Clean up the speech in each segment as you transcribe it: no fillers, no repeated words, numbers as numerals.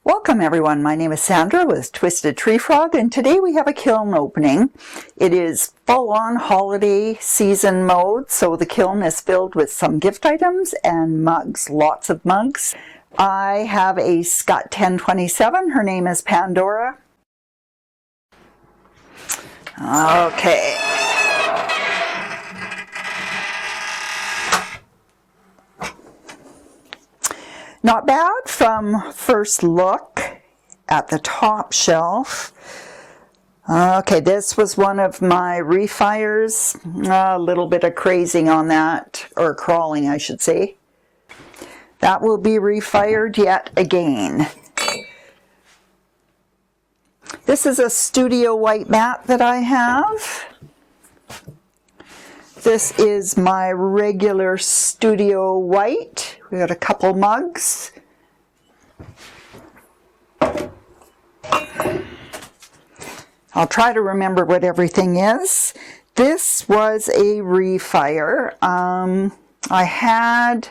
Welcome everyone, my name is Sandra with Twisted Tree Frog, and today we have a kiln opening. It is full-on holiday season mode, so the kiln is filled with some gift items and mugs, lots of mugs. I have a Scott 1027, her name is Pandora. Okay. Not bad from first look at the top shelf. Okay, this was one of my refires. A little bit of crazing on that, or crawling I should say. That will be refired yet again. This is a studio white mat that I have. This is my regular studio white. We got a couple mugs. I'll try to remember what everything is. This was a refire. I had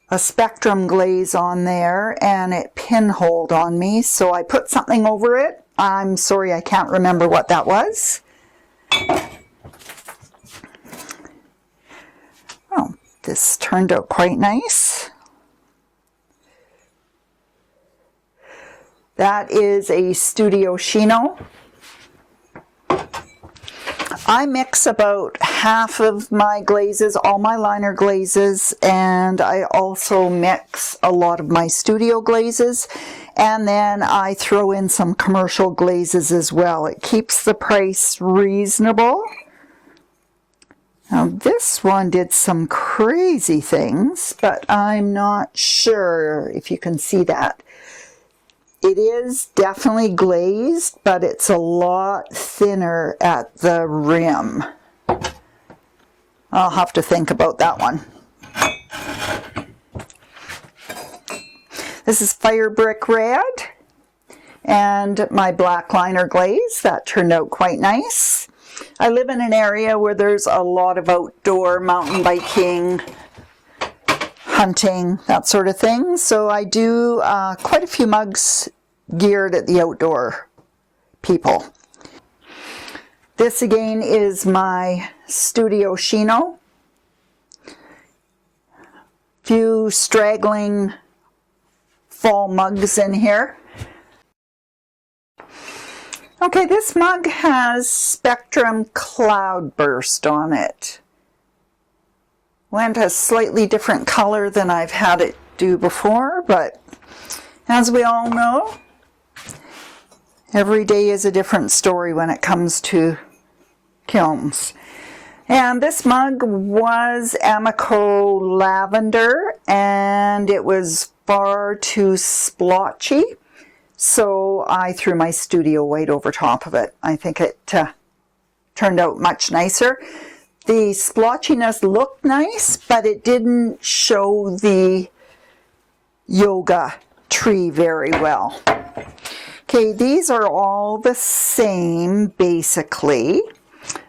a spectrum glaze on there and it pinholed on me, so I put something over it. I'm sorry, I can't remember what that was. Oh, this turned out quite nice. That is a Studio Chino. I mix about half of my glazes, all my liner glazes, and I also mix a lot of my studio glazes, and then I throw in some commercial glazes as well. It keeps the price reasonable. Now this one did some crazy things, but I'm not sure if you can see that. It is definitely glazed, but it's a lot thinner at the rim. I'll have to think about that one. This is Fire Brick Red and my black liner glaze. That turned out quite nice. I live in an area where there's a lot of outdoor mountain biking, hunting, that sort of thing. So I do quite a few mugs geared at the outdoor people. This again is my Studio Chino. Few straggling fall mugs in here. Okay, this mug has Spectrum Cloudburst on it. Went a slightly different color than I've had it do before, but as we all know, every day is a different story when it comes to kilns. And this mug was Amico Lavender, and it was far too splotchy, so I threw my Studio White over top of it. I think it turned out much nicer. The splotchiness looked nice, but it didn't show the yoga tree very well. Okay, these are all the same basically.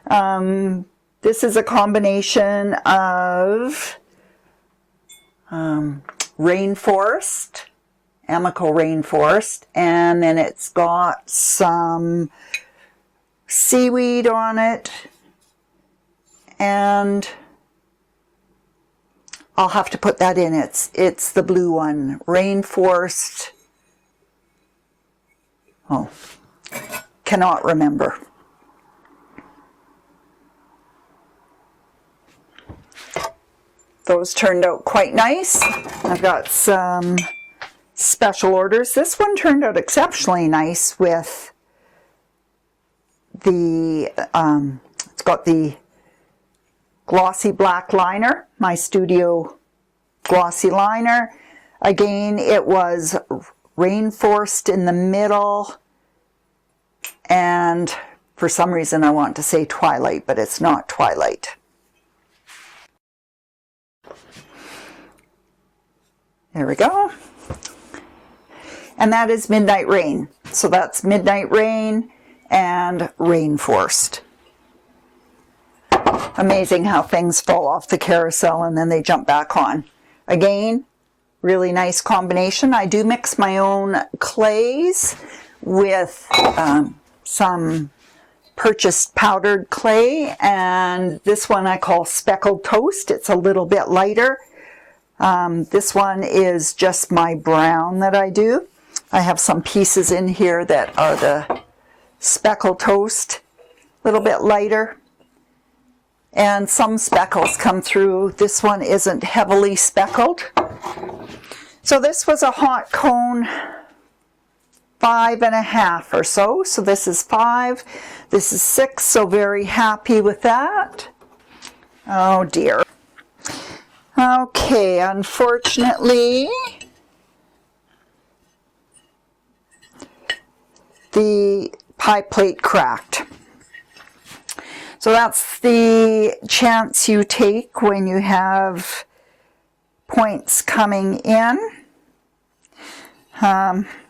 This is a combination of Rainforest, Amico Rainforest, and then it's got some seaweed on it, and I'll have to put that in. It's the blue one, Rainforest. Oh, cannot remember. Those turned out quite nice. I've got some special orders. This one turned out exceptionally nice with the, it's got the glossy black liner, my Studio glossy liner. Again, it was Rainforest in the middle, and for some reason I want to say Twilight, but it's not Twilight. There we go. And that is Midnight Rain. So that's Midnight Rain and Rainforest. Amazing how things fall off the carousel and then they jump back on. Again, really nice combination. I do mix my own clays with some purchased powdered clay, and this one I call Speckled Toast. It's a little bit lighter. This one is just my brown that I do. I have some pieces in here that are the Speckled Toast, a little bit lighter. And some speckles come through. This one isn't heavily speckled. So this was a hot cone 5.5 or so. So this is 5, this is 6, so very happy with that. Oh dear. Okay, unfortunately, the pie plate cracked. So that's the chance you take when you have points coming in.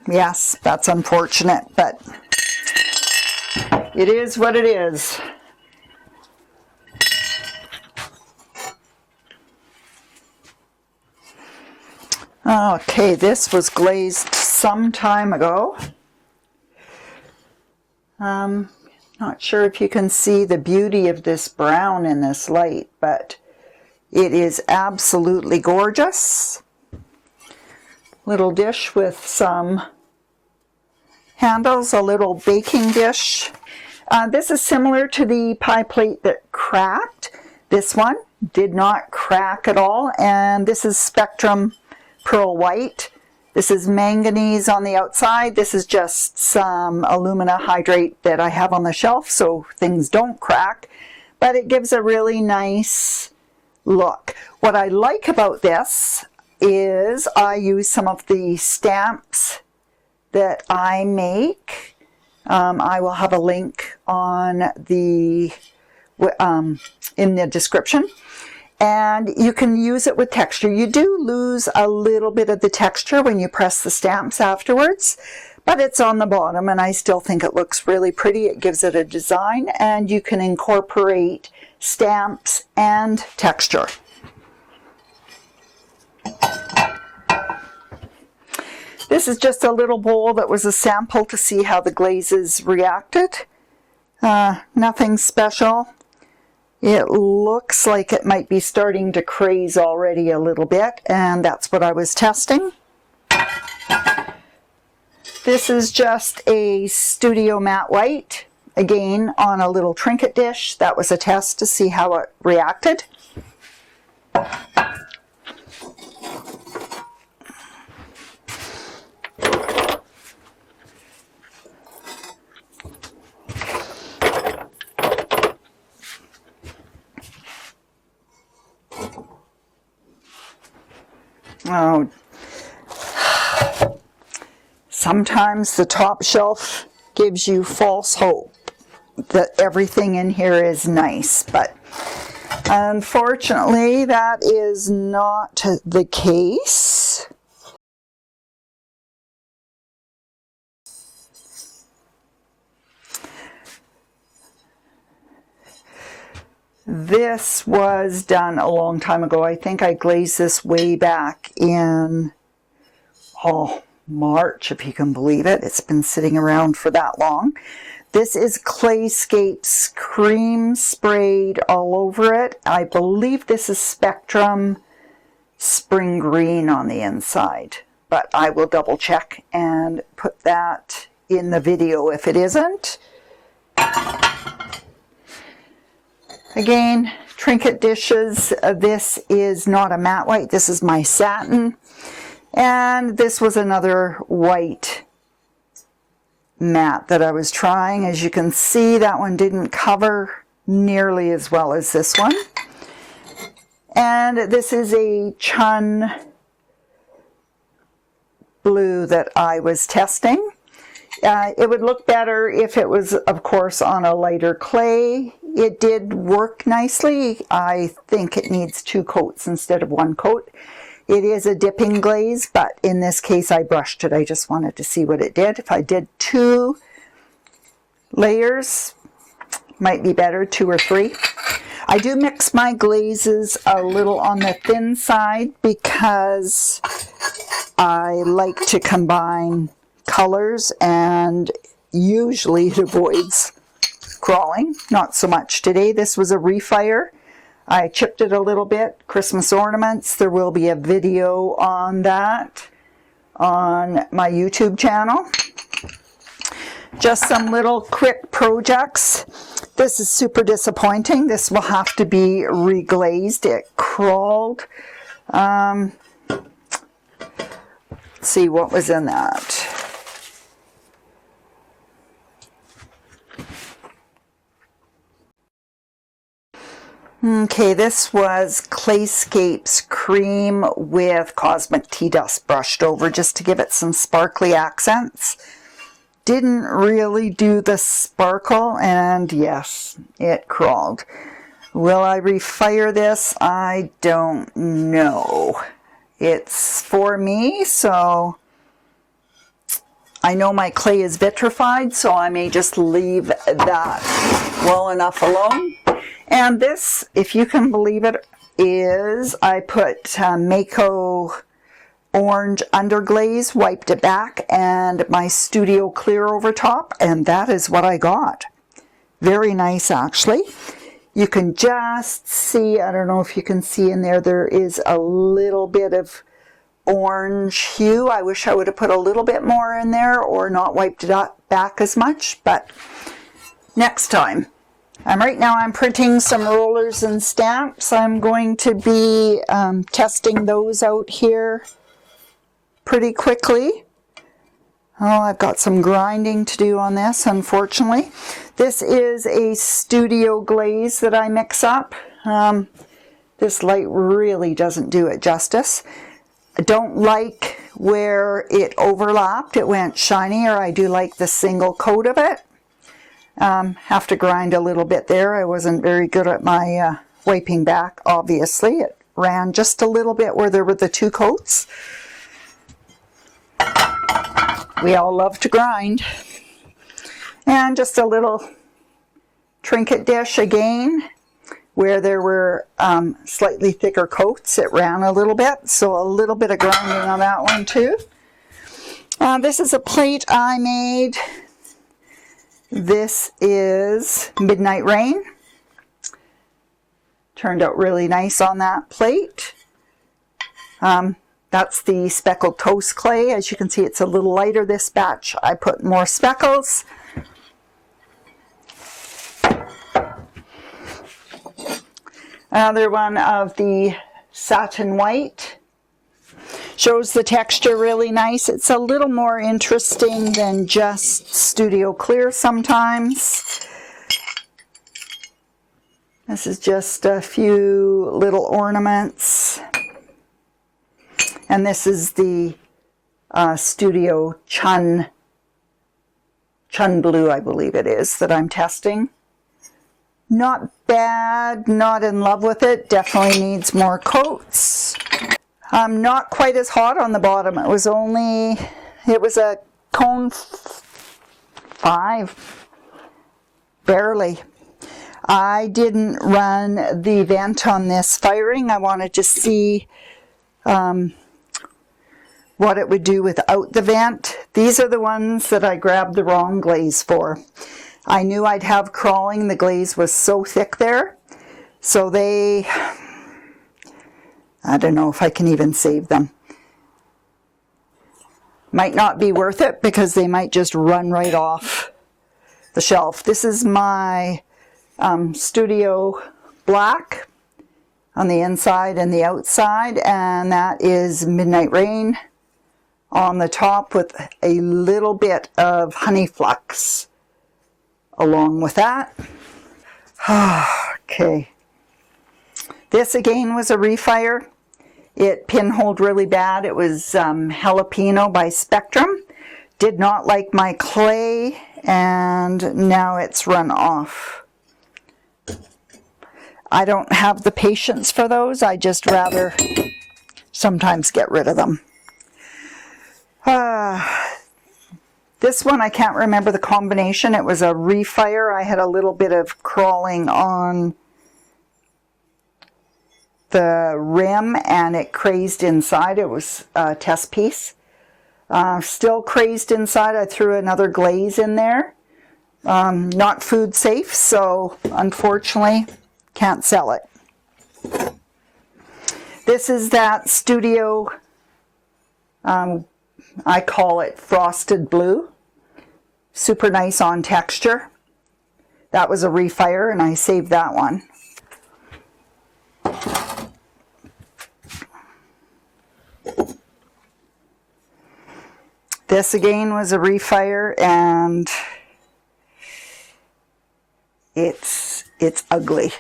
Yes, that's unfortunate, but it is what it is. Okay, this was glazed some time ago. Not sure if you can see the beauty of this brown in this light, but it is absolutely gorgeous. Little dish with some handles, a little baking dish. This is similar to the pie plate that cracked. This one did not crack at all, and this is Spectrum Pearl White. This is manganese on the outside. This is just some alumina hydrate that I have on the shelf so things don't crack, but it gives a really nice look. What I like about this is I use some of the stamps that I make. I will have a link on the in the description. And you can use it with texture. You do lose a little bit of the texture when you press the stamps afterwards, but it's on the bottom and I still think it looks really pretty. It gives it a design, and you can incorporate stamps and texture. This is just a little bowl that was a sample to see how the glazes reacted. Nothing special. It looks like it might be starting to craze already a little bit, and that's what I was testing. This is just a Studio Matte White, again on a little trinket dish. That was a test to see how it reacted. Oh, sometimes the top shelf gives you false hope that everything in here is nice, but unfortunately that is not the case. This was done a long time ago. I think I glazed this way back in, March, if you can believe it. It's been sitting around for that long. This is Clayscapes cream sprayed all over it. I believe this is Spectrum Spring Green on the inside, but I will double check and put that in the video if it isn't. Again, trinket dishes. This is not a matte white. This is my satin. And this was another white matte that I was trying. As you can see, that one didn't cover nearly as well as this one. And this is a Chun blue that I was testing. It would look better if it was, of course, on a lighter clay. It did work nicely. I think it needs 2 coats instead of 1 coat. It is a dipping glaze, but in this case I brushed it. I just wanted to see what it did. If I did 2 layers, might be better, 2 or 3. I do mix my glazes a little on the thin side because I like to combine colors, and usually it avoids crawling. Not so much today. This was a refire. I chipped it a little bit. Christmas ornaments. There will be a video on that on my YouTube channel. Just some little quick projects. This is super disappointing. This will have to be reglazed. It crawled. Let's see what was in that. Okay, this was Clayscapes cream with Cosmic Tea Dust brushed over just to give it some sparkly accents. Didn't really do the sparkle, and yes, it crawled. Will I refire this? I don't know. It's for me, so I know my clay is vitrified, so I may just leave that well enough alone. And this, if you can believe it, is I put Mako orange underglaze, wiped it back, and my Studio Clear over top, and that is what I got. Very nice, actually. You can just see, I don't know if you can see in there, there is a little bit of orange hue. I wish I would have put a little bit more in there or not wiped it up back as much, but next time. Right now I'm printing some rollers and stamps. I'm going to be testing those out here pretty quickly. Oh, I've got some grinding to do on this, unfortunately. This is a studio glaze that I mix up. This light really doesn't do it justice. I don't like where it overlapped. It went shinier. I do like the single coat of it. Have to grind a little bit there. I wasn't very good at my wiping back, obviously. It ran just a little bit where there were the two coats. We all love to grind. And just a little trinket dish again, where there were slightly thicker coats. It ran a little bit, so a little bit of grinding on that one too. This is a plate I made. This is Midnight Rain. Turned out really nice on that plate. That's the speckled toast clay. As you can see, it's a little lighter this batch. I put more speckles. Another one of the satin white. Shows the texture really nice. It's a little more interesting than just Studio Clear sometimes. This is just a few little ornaments. And this is the Studio Chun Blue, I believe it is, that I'm testing. Not bad, not in love with it. Definitely needs more coats. Not quite as hot on the bottom. It was a cone 5, barely. I didn't run the vent on this firing. I wanted to see what it would do without the vent. These are the ones that I grabbed the wrong glaze for. I knew I'd have crawling. The glaze was so thick there. So I don't know if I can even save them. Might not be worth it because they might just run right off the shelf. This is my Studio Black on the inside and the outside, and that is Midnight Rain on the top with a little bit of honey flux along with that. Okay. This again was a refire. It pinholed really bad. It was Jalapeno by Spectrum. Did not like my clay, and now it's run off. I don't have the patience for those. I just rather sometimes get rid of them. This one, I can't remember the combination. It was a refire. I had a little bit of crawling on the rim and it crazed inside. It was a test piece. Still crazed inside. I threw another glaze in there. Not food safe, so unfortunately can't sell it. This is that studio, I call it frosted blue. Super nice on texture. That was a refire and I saved that one. This again was a refire and it's ugly.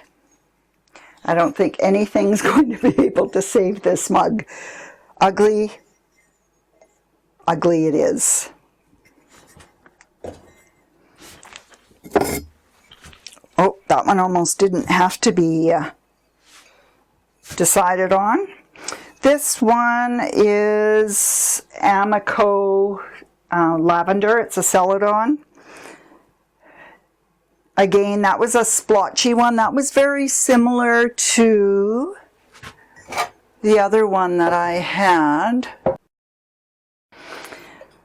I don't think anything's going to be able to save this mug. Ugly, ugly it is. Oh, that one almost didn't have to be decided on. This one is Amico Lavender. It's a Celadon. Again, that was a splotchy one. That was very similar to the other one that I had.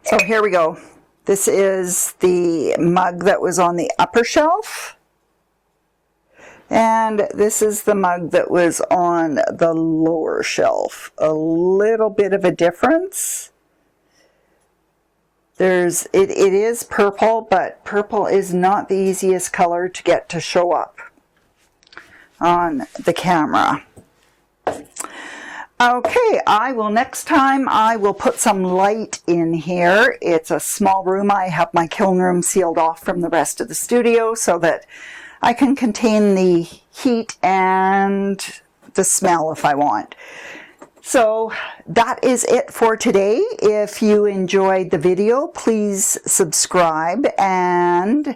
So here we go. This is the mug that was on the upper shelf. And this is the mug that was on the lower shelf. A little bit of a difference. It is purple, but purple is not the easiest color to get to show up on the camera. Okay, next time I will put some light in here. It's a small room. I have my kiln room sealed off from the rest of the studio so that I can contain the heat and the smell if I want. So that is it for today. If you enjoyed the video, please subscribe, and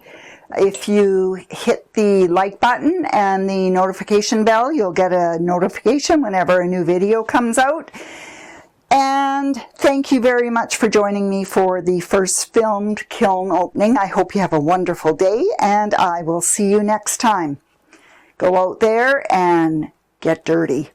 if you hit the like button and the notification bell, you'll get a notification whenever a new video comes out. And thank you very much for joining me for the first filmed kiln opening. I hope you have a wonderful day, and I will see you next time. Go out there and get dirty.